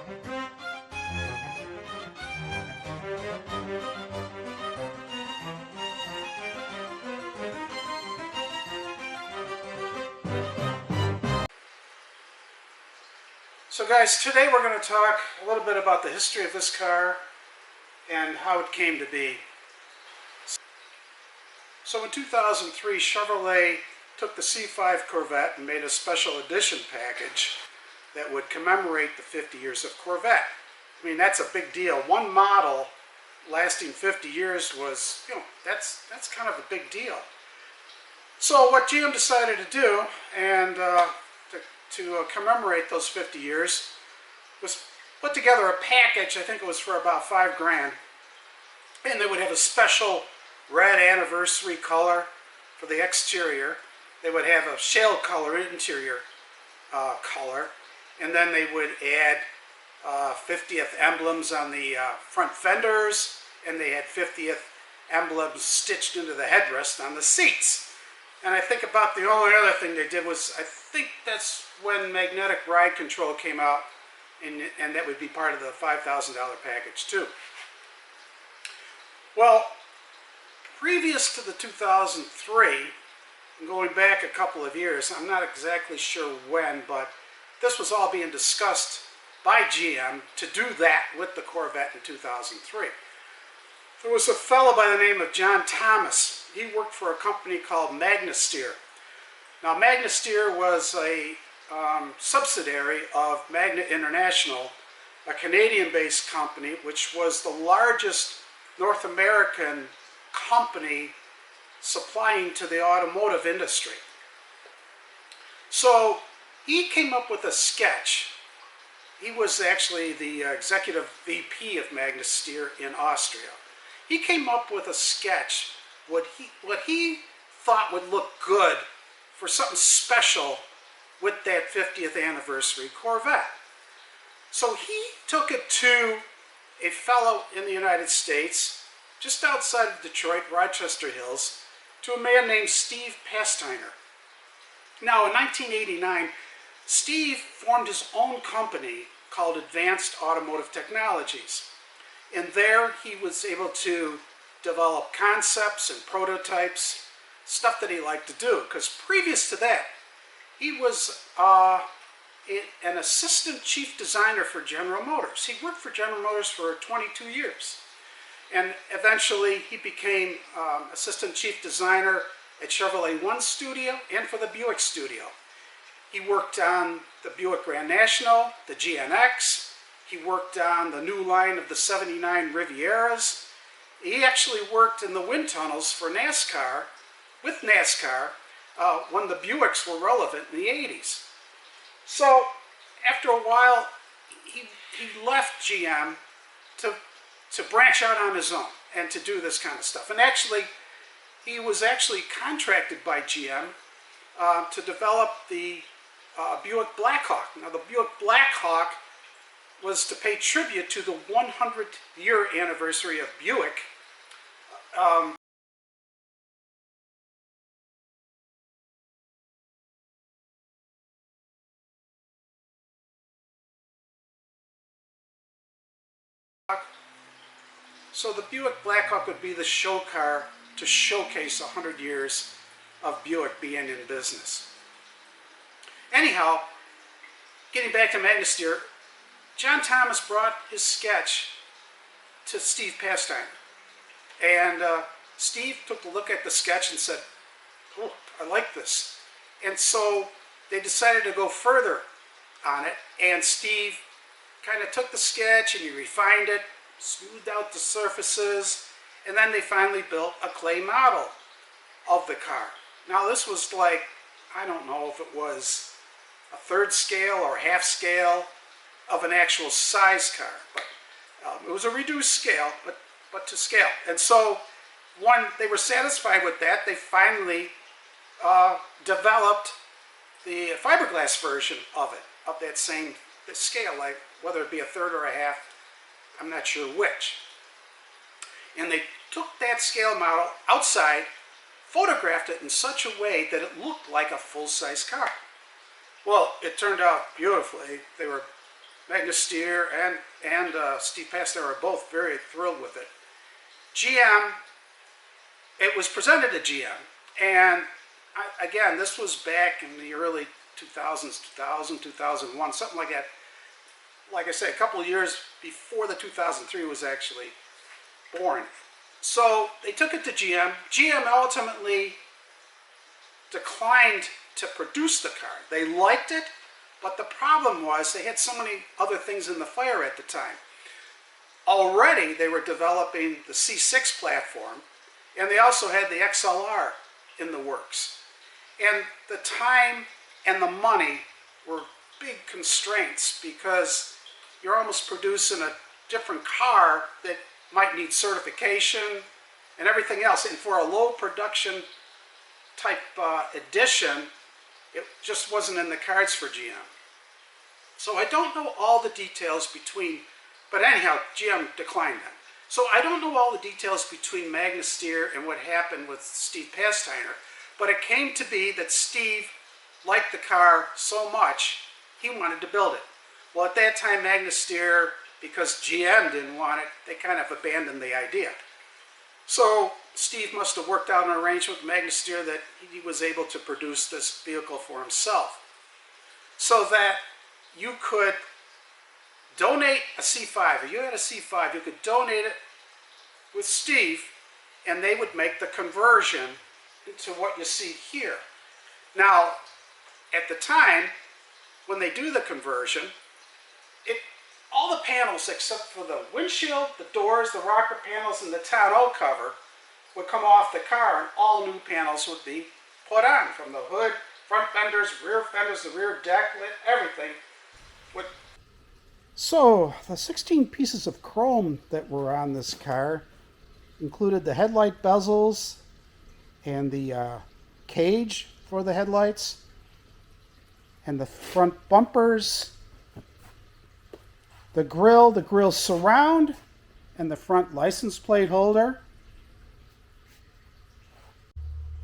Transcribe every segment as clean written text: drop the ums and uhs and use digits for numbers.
So guys, today we're going to talk a little bit about the history of this car and how it came to be. So in 2003, Chevrolet took the C5 Corvette and made a special edition package that would commemorate the 50 years of Corvette. I mean, that's a big deal. One model lasting 50 years was, that's kind of a big deal. So what GM decided to do, and to commemorate those 50 years, was put together a package. I think it was for about $5 grand, and they would have a special red anniversary color for the exterior. They would have a shale color interior color, and then they would add 50th emblems on the front fenders, and they had 50th emblems stitched into the headrest on the seats. And I think about the only other thing they did was, I think that's when magnetic ride control came out, and that would be part of the $5,000 package too. Well, previous to the 2003, and going back a couple of years, I'm not exactly sure when, but this was all being discussed by GM to do that with the Corvette in 2003. There was a fellow by the name of John Thomas. He worked for a company called Magna-Steer. Now, Magna-Steer was a subsidiary of Magna International, a Canadian-based company, which was the largest North American company supplying to the automotive industry. So he came up with a sketch. He was actually the executive VP of Magna-Steer in Austria. He came up with a sketch, what he thought would look good for something special with that 50th anniversary Corvette. So he took it to a fellow in the United States, just outside of Detroit, Rochester Hills, to a man named Steve Pastiner. Now, in 1989, Steve formed his own company called Advanced Automotive Technologies. And there he was able to develop concepts and prototypes, stuff that he liked to do. Because previous to that, he was an assistant chief designer for General Motors. He worked for General Motors for 22 years. And eventually he became assistant chief designer at Chevrolet One Studio and for the Buick Studio. He worked on the Buick Grand National, the GNX. He worked on the new line of the 79 Rivieras. He actually worked in the wind tunnels for NASCAR, with NASCAR, when the Buicks were relevant in the 80s. So after a while, he left GM to branch out on his own and to do this kind of stuff. And actually, he was actually contracted by GM to develop the Buick Blackhawk. Now, the Buick Blackhawk was to pay tribute to the 100-year anniversary of Buick. So the Buick Blackhawk would be the show car to showcase 100 years of Buick being in business. Anyhow, getting back to Magna-Steer, John Thomas brought his sketch to Steve Pastine. And Steve took a look at the sketch and said, "Oh, I like this." And so they decided to go further on it. And Steve kind of took the sketch and he refined it, smoothed out the surfaces, and then they finally built a clay model of the car. Now this was like, I don't know if it was a third scale or half scale of an actual size car, but it was a reduced scale, but to scale. And so when they were satisfied with that, they finally developed the fiberglass version of it, of that same scale, like whether it be a third or a half, I'm not sure which. And they took that scale model outside, photographed it in such a way that it looked like a full-size car. Well, it turned out beautifully. They were Magnus Steer and Steve Pastner are both very thrilled with it. GM, it was presented to GM, and again, this was back in the early 2000s, 2001, something like that. Like I said, a couple of years before the 2003 was actually born. So they took it to GM. GM ultimately declined to produce the car. They liked it, but the problem was they had so many other things in the fire at the time. Already they were developing the C6 platform, and they also had the XLR in the works. And the time and the money were big constraints because you're almost producing a different car that might need certification and everything else. And for a low production type edition, it just wasn't in the cards for GM. So I don't know all the details between, but anyhow, GM declined them. So I don't know all the details between Magnus Steer and what happened with Steve Pastner, but it came to be that Steve liked the car so much, he wanted to build it. Well, at that time, Magnus Steer, because GM didn't want it, they kind of abandoned the idea. So Steve must have worked out an arrangement with Magnus Steer that he was able to produce this vehicle for himself, so that you could donate a C5. If you had a C5, you could donate it with Steve, and they would make the conversion into what you see here. Now, at the time, when they do the conversion, all the panels except for the windshield, the doors, the rocker panels, and the tonneau cover would come off the car, and all new panels would be put on, from the hood, front fenders, the rear deck lit, everything. So the 16 pieces of chrome that were on this car included the headlight bezels and the cage for the headlights and the front bumpers, the grill surround, and the front license plate holder.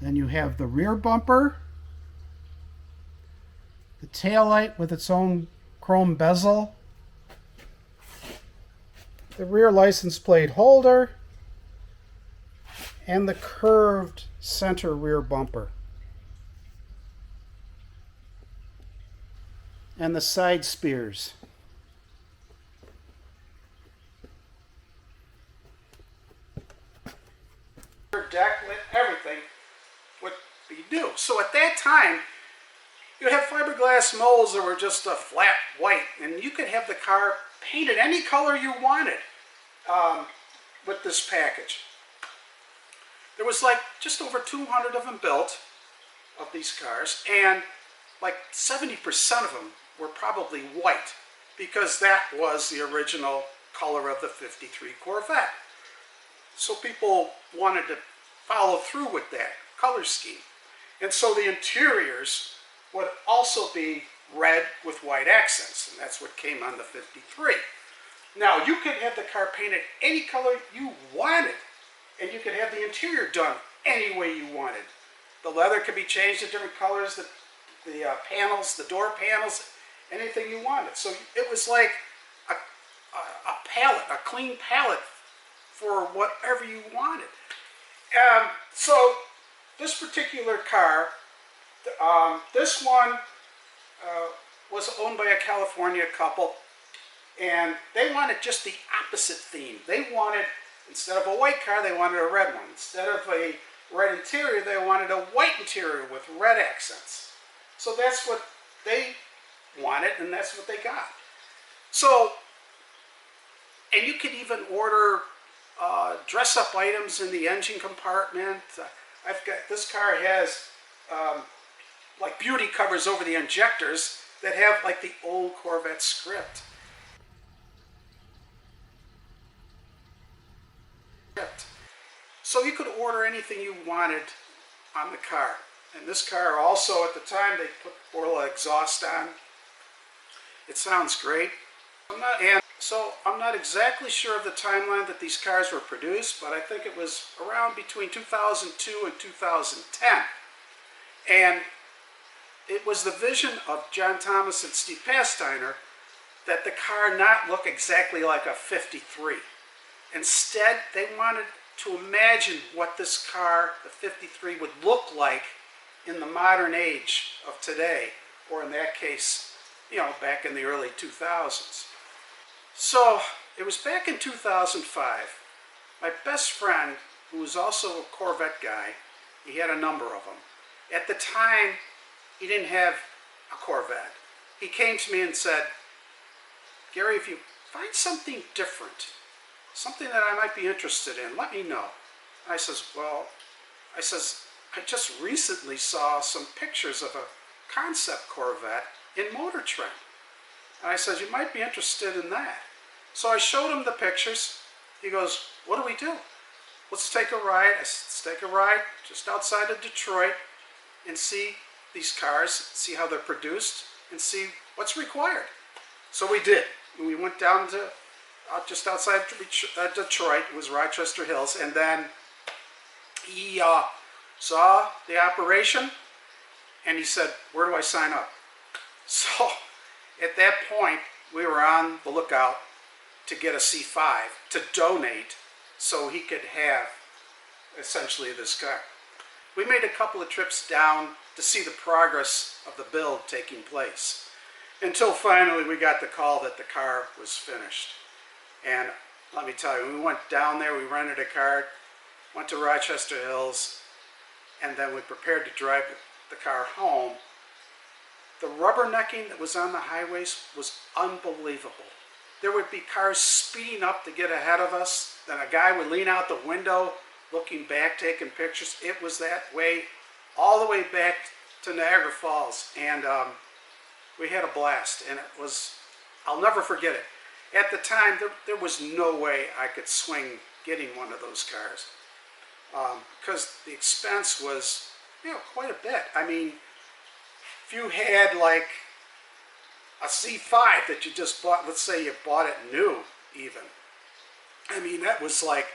Then you have the rear bumper, the taillight with its own chrome bezel, the rear license plate holder, and the curved center rear bumper. And the side spears. Deck lit, everything would be new. So at that time, you had fiberglass molds that were just a flat white, and you could have the car painted any color you wanted with this package. There was like just over 200 of them built, of these cars, and like 70% of them were probably white, because that was the original color of the '53 Corvette. So people wanted to follow through with that color scheme. And so the interiors would also be red with white accents, and that's what came on the '53. Now, you could have the car painted any color you wanted, and you could have the interior done any way you wanted. The leather could be changed to different colors, the panels, the door panels, anything you wanted. So it was like a palette, a clean palette for whatever you wanted. So this particular car, this one was owned by a California couple, and they wanted just the opposite theme. They wanted, instead of a white car, they wanted a red one. Instead of a red interior, they wanted a white interior with red accents. So that's what they wanted, and that's what they got. So, and you could even order dress-up items in the engine compartment. This car has like beauty covers over the injectors that have like the old Corvette script. So you could order anything you wanted on the car. And this car also, at the time, they put Borla exhaust on. It sounds great. I'm not exactly sure of the timeline that these cars were produced, but I think it was around between 2002 and 2010. And it was the vision of John Thomas and Steve Pastner that the car not look exactly like a 53. Instead, they wanted to imagine what this car, the 53, would look like in the modern age of today, or in that case, back in the early 2000s. So it was back in 2005. My best friend, who was also a Corvette guy, he had a number of them. At the time, he didn't have a Corvette. He came to me and said, "Gary, if you find something different, something that I might be interested in, let me know." And I says, I just recently saw some pictures of a concept Corvette in Motor Trend. And I says, "You might be interested in that." So I showed him the pictures. He goes, "What do we do?" "Let's take a ride." I said, "Let's take a ride just outside of Detroit and see these cars, see how they're produced, and see what's required." So we did. We went down to just outside Detroit. It was Rochester Hills. And then he saw the operation, and he said, "Where do I sign up?" So at that point, we were on the lookout to get a C5 to donate so he could have essentially this car. We made a couple of trips down to see the progress of the build taking place, until finally we got the call that the car was finished. And let me tell you, we went down there, we rented a car, went to Rochester Hills, and then we prepared to drive the car home. The rubbernecking that was on the highways was unbelievable. There would be cars speeding up to get ahead of us, then a guy would lean out the window looking back, taking pictures. It was that way all the way back to Niagara Falls, and we had a blast, and it was, I'll never forget it. At the time, there was no way I could swing getting one of those cars, because the expense was, quite a bit. I mean, if you had like a C5 that you just bought, let's say you bought it new even, I mean, that was like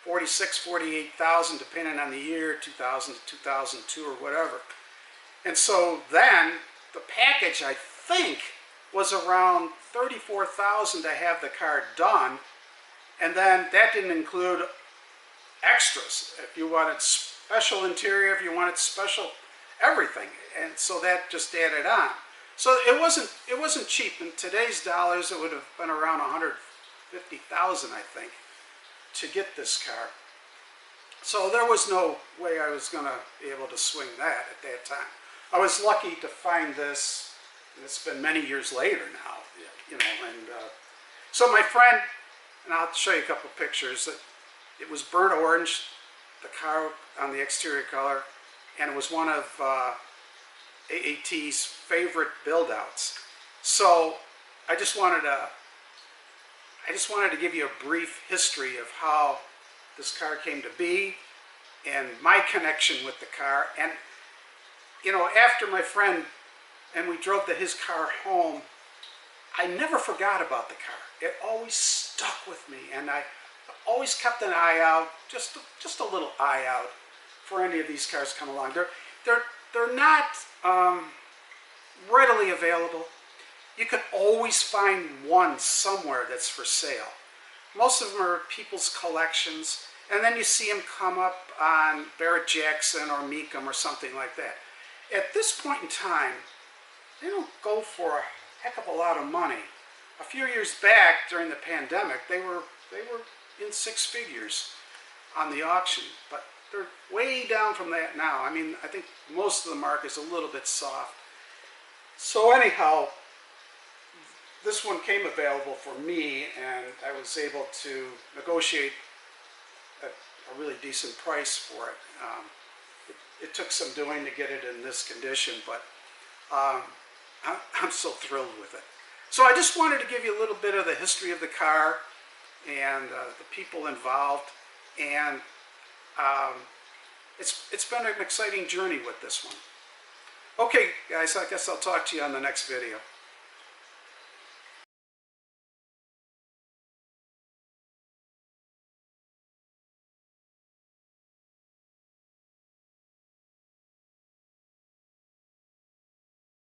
46, 48,000 depending on the year, 2000 to 2002 or whatever. And so then the package, I think, was around 34,000 to have the car done, and then that didn't include extras. If you wanted special interior, if you wanted special everything, and so that just added on. So it wasn't cheap. In today's dollars, it would have been around 150,000, I think, to get this car. So there was no way I was going to be able to swing that at that time. I was lucky to find this, and it's been many years later now, and so my friend, and I'll show you a couple of pictures, it was burnt orange, the car on the exterior color, and it was one of AAT's favorite build-outs. So I just wanted to give you a brief history of how this car came to be and my connection with the car. And after my friend and we drove his car home, I never forgot about the car. It always stuck with me, and I always kept an eye out, just a little eye out, for any of these cars come along. They're not readily available. You can always find one somewhere that's for sale. Most of them are people's collections, and then you see them come up on Barrett Jackson or Mecum or something like that. At this point in time, they don't go for a heck of a lot of money. A few years back during the pandemic, they were in six figures on the auction, but they're way down from that now. I mean, I think most of the market is a little bit soft. So anyhow, this one came available for me, and I was able to negotiate a really decent price for it. It took some doing to get it in this condition, but I'm so thrilled with it. So I just wanted to give you a little bit of the history of the car and the people involved, and it's been an exciting journey with this one. Okay, guys, I guess I'll talk to you on the next video.